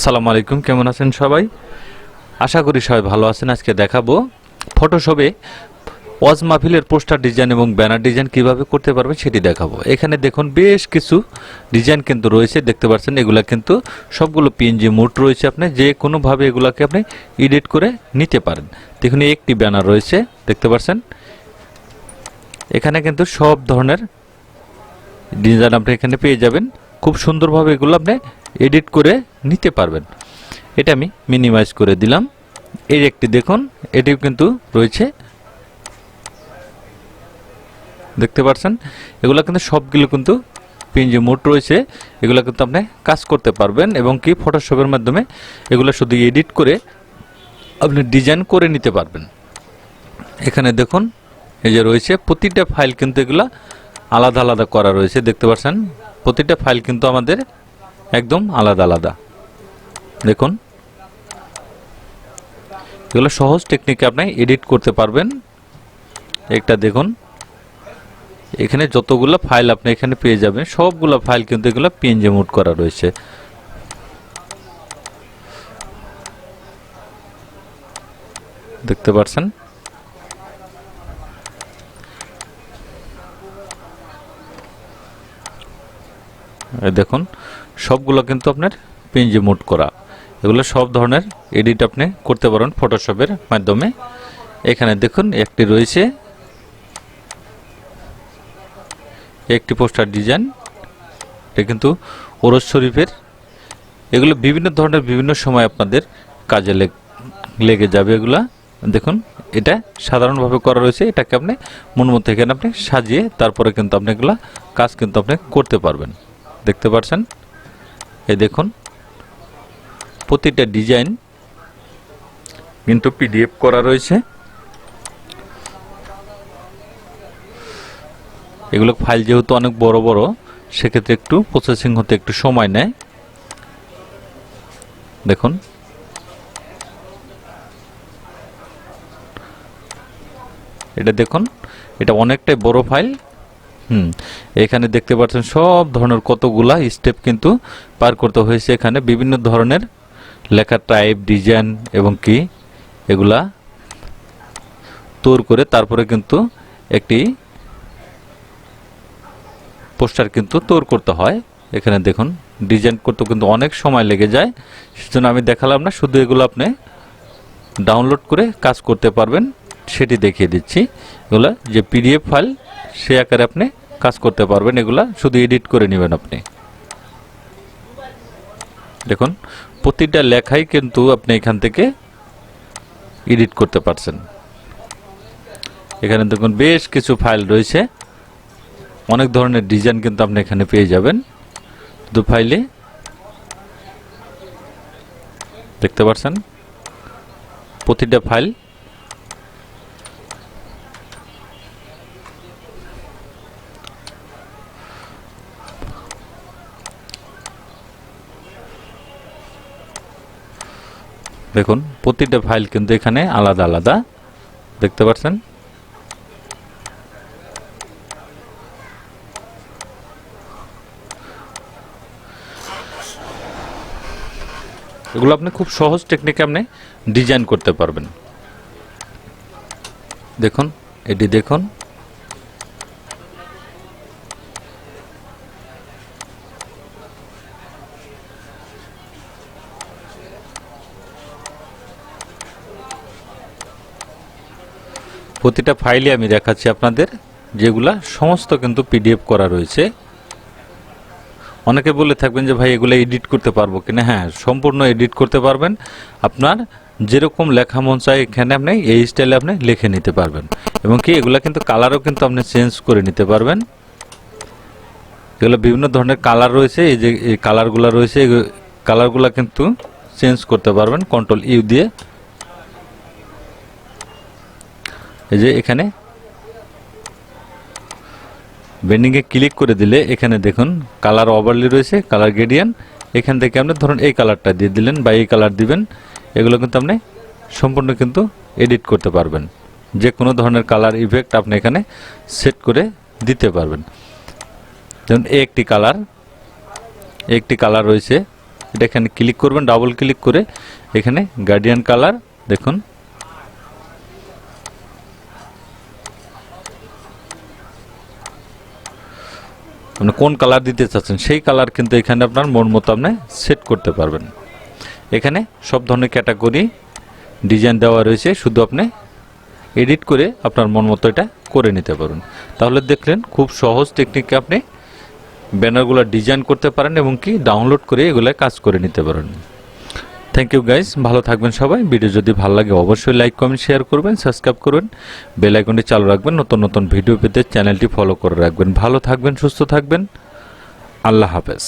আসসালামু আলাইকুম, কেমন আছেন সবাই? আশা করি সবাই ভালো আছেন। আজকে দেখাবো ফটোশপে ওয়াজ মাহফিলের পোস্টার ডিজাইন এবং ব্যানার ডিজাইন কিভাবে করতে পারবেন সেটি দেখাবো। এখানে দেখুন বেশ কিছু ডিজাইন কিন্তু রয়েছে, দেখতে পাচ্ছেন। এগুলা কিন্তু সবগুলো পিএনজি মোড রয়েছে। আপনি যে কোনোভাবে এগুলাকে আপনি এডিট করে নিতে পারেন। দেখুন একটি ব্যানার রয়েছে, দেখতে পাচ্ছেন। এখানে কিন্তু সব ধরনের ডিজাইন আপনি এখানে পেয়ে যাবেন। খুব সুন্দরভাবে এগুলো আপনি এডিট করে নিতে পারবেন। এটা আমি মিনিমাইজ করে দিলাম। এই একটি দেখুন, এটিও কিন্তু রয়েছে, দেখতে পাচ্ছেন। এগুলো কিন্তু সবগুলো কিন্তু পিএনজি মোড রয়েছে। এগুলো কিন্তু আপনি কাজ করতে পারবেন এবং কি ফটোশপের মাধ্যমে এগুলো শুধু এডিট করে আপনি ডিজাইন করে নিতে পারবেন। এখানে দেখুন এই যে রয়েছে প্রতিটা ফাইল কিন্তু এগুলা আলাদা আলাদা করা রয়েছে, দেখতে পাচ্ছেন। প্রতিটা ফাইল কিন্তু আমাদের একদম আলাদা আলাদা। দেখুন এগুলো সহজ টেকনিকে আপনি এডিট করতে পারবেন। একটা দেখুন এখানে যতগুলো ফাইল আপনি এখানে পেয়ে যাবেন, সবগুলো ফাইল কিন্তু এগুলো পিএনজি মোড করা রয়েছে। দেখতে পাচ্ছেন। দেখুন সবগুলো কিন্তু আপনার পিএনজি মোড করা। এগুলো সব ধরনের এডিট আপনি করতে পারেন ফটোশপের মাধ্যমে। এখানে দেখুন একটি রয়েছে, একটি পোস্টার ডিজাইন। এটা কিন্তু ওরস শরীফের। এগুলো বিভিন্ন ধরনের বিভিন্ন সময় আপনাদের কাজে লেগে যাবে। এগুলা দেখুন এটা সাধারণভাবে করা রয়েছে। এটাকে আপনি মন মতো এখানে আপনি সাজিয়ে তারপরে কিন্তু আপনি এগুলা কাজ কিন্তু আপনি করতে পারবেন, দেখতে পাচ্ছেন। এই দেখুন প্রতিটা ডিজাইন কিন্তু পিডিএফ করা রয়েছে। এগুলো ফাইল যেহেতু অনেক বড় বড়, সেক্ষেত্রে একটু প্রসেসিং হতে একটু সময় নেয়। দেখুন এটা দেখুন, এটা অনেকটাই বড় ফাইল। এখানে দেখতে পাচ্ছেন সব ধরনের কতগুলা স্টেপ কিন্তু পার করতে হয়েছে। এখানে বিভিন্ন ধরনের লেখা টাইপ, ডিজাইন এবং কি এগুলা তৈরি করে তারপরে কিন্তু একটি পোস্টার কিন্তু তৈরি করতে হয়। এখানে দেখুন ডিজাইন করতে কিন্তু অনেক সময় লেগে যায়, সেজন্য আমি দেখালাম না। শুধু এগুলো আপনি ডাউনলোড করে কাজ করতে পারবেন সেটি দেখিয়ে দিচ্ছি। এগুলা যে পিডিএফ ফাইল সে আকারে আপনি কাজ করতে পারবেন। এগুলা শুধু এডিট করে নেবেন আপনি। দেখুন প্রতিটা লেখাই কিন্তু আপনি এখান থেকে এডিট করতে পারছেন। এখানে দেখুন বেশ কিছু ফাইল রয়েছে, অনেক ধরনের ডিজাইন কিন্তু আপনি এখানে পেয়ে যাবেন দু ফাইলে, দেখতে পাচ্ছেন। প্রতিটা ফাইল দেখুন প্রতিটা ফাইল কিন্তু এখানে আলাদা আলাদা, দেখতে পাচ্ছেন। এগুলো আপনি খুব সহজ টেকনিকে আপনি ডিজাইন করতে পারবেন। দেখুন এটি দেখুন প্রতিটা ফাইলে আমি দেখাচ্ছি আপনাদের, যেগুলা সমস্ত কিন্তু পিডিএফ করা রয়েছে। অনেকে বলে থাকবেন যে ভাই এগুলো এডিট করতে পারবো কিনা। হ্যাঁ, সম্পূর্ণ এডিট করতে পারবেন। আপনার যেরকম লেখা মন চায় এখানে আপনি এই স্টাইলে আপনি লিখে নিতে পারবেন এবং কি এগুলা কিন্তু কালারও কিন্তু আপনি চেঞ্জ করে নিতে পারবেন। এগুলো বিভিন্ন ধরনের কালার রয়েছে। এই যে এই কালারগুলো রয়েছে, এই কালারগুলো কিন্তু চেঞ্জ করতে পারবেন কন্ট্রোল ইউ দিয়ে। এই যে এখানে বেন্ডিংয়ে ক্লিক করে দিলে এখানে দেখুন কালার ওভারলি রয়েছে, কালার গ্রেডিয়েন্ট। এখান থেকে আপনি ধরুন এই কালারটা দিয়ে দিলেন বা এই কালার দিবেন। এগুলো কিন্তু আপনি সম্পূর্ণ কিন্তু এডিট করতে পারবেন। যে কোনো ধরনের কালার ইফেক্ট আপনি এখানে সেট করে দিতে পারবেন। যেমন একটি কালার রয়েছে, এটা এখানে ক্লিক করবেন, ডাবল ক্লিক করে এখানে গার্ডিয়ান কালার দেখুন আপনি কোন কালার দিতে চাচ্ছেন সেই কালার কিন্তু এখানে আপনার মন মতো আপনি সেট করতে পারবেন। এখানে সব ধরনের ক্যাটাগরি ডিজাইন দেওয়া রয়েছে, শুধু আপনি এডিট করে আপনার মন মতো এটা করে নিতে পারুন। তাহলে দেখলেন খুব সহজ টেকনিকে আপনি ব্যানারগুলো ডিজাইন করতে পারেন এবং কি ডাউনলোড করে এগুলো কাজ করে নিতে পারেন। থ্যাংক ইউ গাইস, ভালো থাকবেন সবাই। ভিডিও যদি ভালো লাগে অবশ্যই লাইক কমেন্ট শেয়ার করবেন, সাবস্ক্রাইব করবেন, বেল আইকনটি চালু রাখবেন, নতুন নতুন ভিডিও পেতে চ্যানেলটি ফলো করে রাখবেন। ভালো থাকবেন, সুস্থ থাকবেন, আল্লাহ হাফেজ।